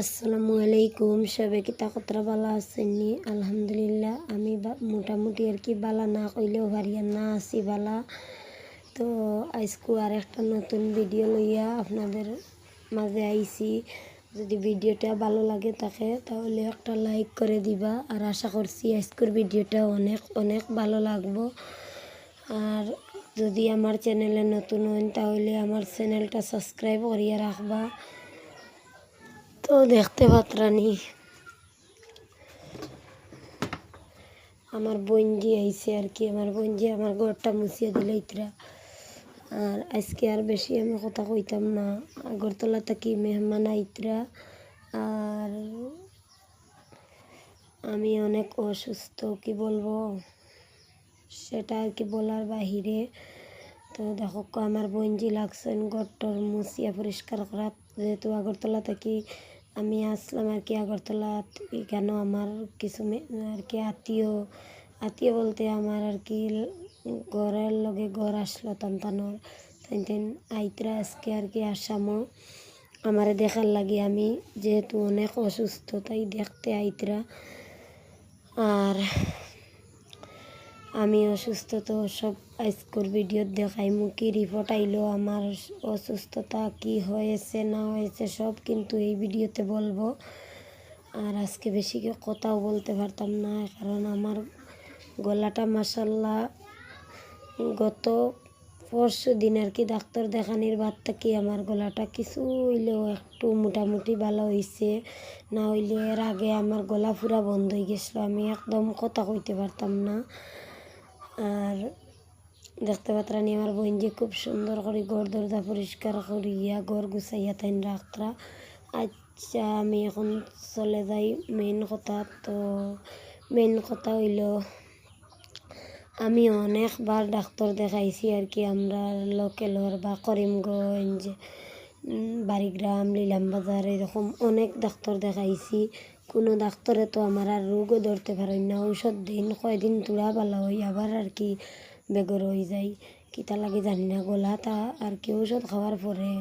আসসালামু আলাইকুম, সবাই কি তাকতরা বালা আছেননি? আলহামদুলিল্লাহ আমি মোটামুটি আর কি বালা না কইলেও ভারিয়ান না আছি বালা। তো আজকে আর একটা নতুন ভিডিও লইয়া আপনাদের মাঝে আইছি। যদি ভিডিওটা ভালো লাগে থাকে তাহলে একটা লাইক করে দিবা, আর আশা করছি আজকের ভিডিওটা অনেক অনেক ভালো লাগবো। আর যদি আমার চ্যানেলে নতুন হন তাহলে আমার চ্যানেলটা সাবস্ক্রাইব করিয়া রাখবা। তো দেখতে পাত্রানি আমার বোনজি আইছে আর কি, আমার বোনজি আমার ঘরটা মুছিয়ে দিলে ইতরা। আর আজকে আর বেশি আমি কথা কইতাম না, আগরতলা থাকি মেহমান আইতরা। আর আমি অনেক অসুস্থ, কি বলবো সেটা আর কি বলার বাহিরে। তো দেখো আমার বোনজি লাগছেন ঘরটর মুছিয়া পরিষ্কার করা, যেহেতু আগরতলা থাকি আমি আসলাম আর কি আগরতলা। কেন আমার কিছু আর কি আত্মীয় বলতে আমার আর কি ঘরের লগে ঘর আসলো তান্তানোর তাই আইতরা আজকে আর কি আসামও আমারে দেখার লাগে। আমি যেহেতু অনেক অসুস্থ তাই দেখতে আইতরা। আর আমি অসুস্থ তো সব আজকের ভিডিও দেখাইমু, কি রিপোর্ট আইলো, আমার অসুস্থতা কি হয়েছে না হয়েছে সব কিন্তু এই ভিডিওতে বলবো। আর আজকে বেশি কথাও বলতে পারতাম না, কারণ আমার গলাটা মাশাল্লাহ গত পরশু দিন আর কি ডাক্তার দেখানির বাদ থেকে আমার গলাটা কিছু হইলেও একটু মোটামুটি ভালো হয়েছে। না হইলে এর আগে আমার গলা পুরা বন্ধ হয়ে গেছিলো, আমি একদম কথা কইতে পারতাম না। আর দেখতে পাত্রানি আমার বোন যে খুব সুন্দর করে ঘর দরজা পরিষ্কার করিয়া ঘর গুছাইয়া তাই রাখরা। আচ্ছা আমি এখন চলে যাই মেইন কথা। তো মেইন কথা হইল আমি অনেকবার ডাক্তার দেখাইছি আর কি, আমরা লোকেলর বা করিমগঞ্জ, বাড়িগ্রাম, লীলামবাজার এরকম অনেক ডাক্তার দেখাইছি। কোনো ডাক্তারে তো আমার আর রোগও ধরতে পারেন না, ঔষধ দিন কয়দিন তুলা ভালো হই আবার আর কি বেগর হয়ে যায়, কিতা লাগে জানি না গলাটা আর কি। ঔষধ খাওয়ার পরে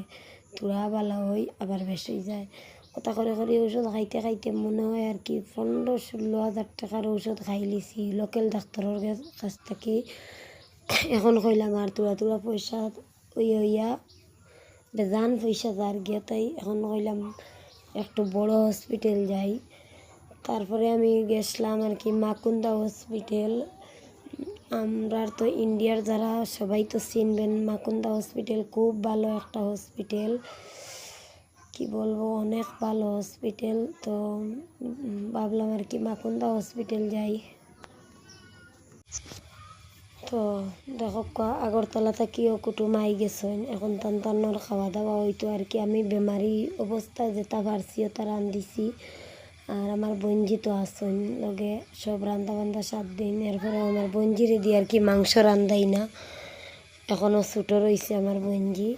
তুলা ভালো হই আবার বেশ হয়ে যায়। কথা করে করে ঔষধ খাইতে খাইতে মনে হয় আর কি 15-16 হাজার টাকার ঔষধ খাই লিছি লোকাল ডাক্তারের কাছ থেকে। এখন কইলাম আর তুলা পয়সা হইয়া বেজান পয়সা যার গিয়ে, তাই এখন কইলাম একটু বড় হসপিটাল যাই। তারপরে আমি গেছিলাম আর কি মাকুন্দা হসপিটাল। আমরা তো ইন্ডিয়ার যারা সবাই তো চিনবেন, মাকুন্দা হসপিটাল খুব ভালো একটা হসপিটাল, কি বলবো অনেক ভালো হসপিটাল। তো ভাবলাম আর কি মাকুন্দা হসপিটাল যাই। তো দেখো আগরতলা থেকেও কুটুম আই গেছেন, এখন তান্তানোর খাওয়া দাওয়া হইতো আর কি। আমি বেমারি অবস্থায় যেটা পারছিও তা রান্ধিছি, আর আমার বঞ্জি তো আসেন লগে সব রান্দা বান্ধা 7 দিন। এরপরে আমার বঞ্জিরে দিয়ে আর কি মাংস রান্ধাই না, এখনও ছোটো রয়েছে আমার বঞ্জি।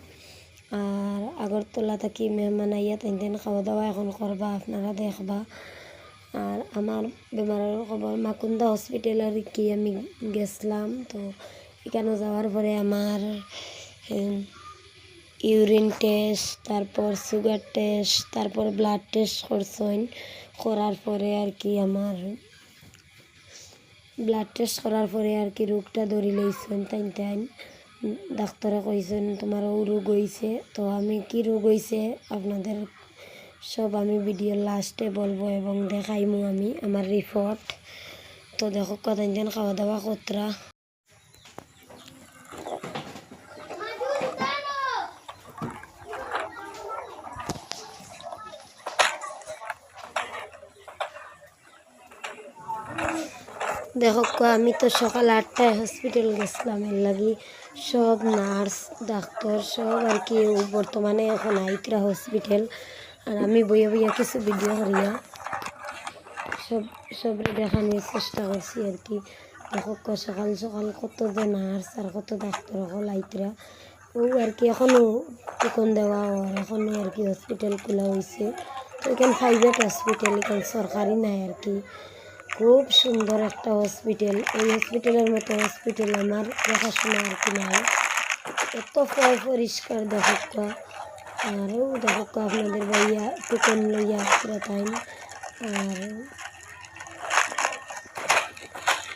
আর আগরতলা থাকি মেহমান আইয়া তাই খাওয়া দাওয়া এখন করবা, আপনারা দেখবা। আর আমার বেমারের খবর মাকুন্দা হসপিটাল আর কি আমি গেছিলাম। তো এখানে যাওয়ার পরে আমার ইউরিন টেস্ট, তারপর সুগার টেস্ট, তারপর ব্লাড টেস্ট করছেন। করার পরে আর কি আমার ব্লাড টেস্ট করার পরে আর কি রোগটা ধরি লইছেন তাই ডাক্তারে কইছেন তোমার ও রোগ হয়েছে। তো আমি কি রোগ হয়েছে আপনাদের সব আমি ভিডিও লাস্টে বলবো এবং দেখাইমু আমি আমার রিপোর্ট। তো দেখো কতদিন খাওয়া দাওয়া কতরা। দেখো আমি তো সকাল 8টায় হসপিটাল গেছিলাম, এর লাগি সব নার্স ডাক্তার সব আর কি বর্তমানে এখন আইতরা হসপিটাল। আর আমি বইয়া কিছু ভিডিও করিয়া সবরে দেখানোর চেষ্টা করছি আর কি। দেখো সকাল সকাল কত যে নার্স আর কত ডাক্তার হল আইতরা ও আর কি। এখনও টিকন দেওয়া আর এখনও আর কি হসপিটাল খোলা হয়েছে। তো এখানে প্রাইভেট হসপিটাল, এখানে সরকারি নাই আর কি। খুব সুন্দর একটা হসপিটাল, এই হসপিটালের মতো হসপিটাল আমার দেখাশোনা আর কি নাই। এত পরিষ্কার দেখো আরও দেখো আপনাদের ভাইয়া টোকন লইয়া পুরা টাইম। আর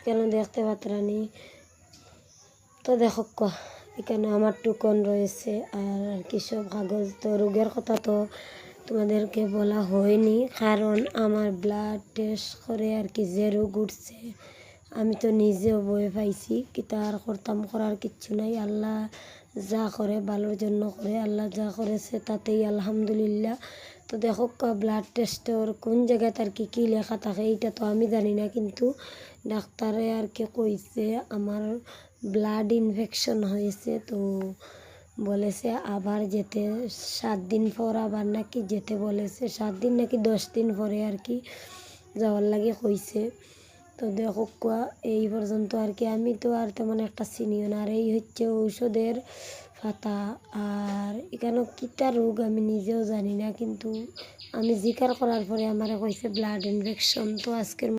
কেন দেখতে পাত্রানি তো দেখো এখানে আমার টোকন রয়েছে। আর কি সব কাগজ, তো রোগের কথা তো তোমাদেরকে বলা হয়নি, কারণ আমার ব্লাড টেস্ট করে আর কি যে রোগ উঠছে আমি তো নিজেও ভয় পাইছি, কি তার করতাম, করার কিচ্ছু নাই। আল্লাহ যা করে ভালোর জন্য করে, আল্লাহ যা করেছে তাতেই আলহামদুলিল্লাহ। তো দেখো ব্লাড টেস্টর কোন জায়গায় আর কি কী লেখা থাকে এইটা তো আমি জানি না, কিন্তু ডাক্তারে আর কি কইছে আমার ব্লাড ইনফেকশন হয়েছে। তো বলেছে আবার যেতে 7 দিন পর আবার নাকি যেতে বলেছে, 7 দিন নাকি 10 দিন পরে আর কি যাওয়ার লাগে কইছে। তো দেখো এই পর্যন্ত আর কি আমি তো আর তেমন একটা চিনিও না। আর এই হচ্ছে ঔষধের পাতা। আর এখানে কিটা রোগ আমি নিজেও জানি না, কিন্তু আমি জিকার করার পরে আমার কইছে ব্লাড ইনফেকশন। তো আজকের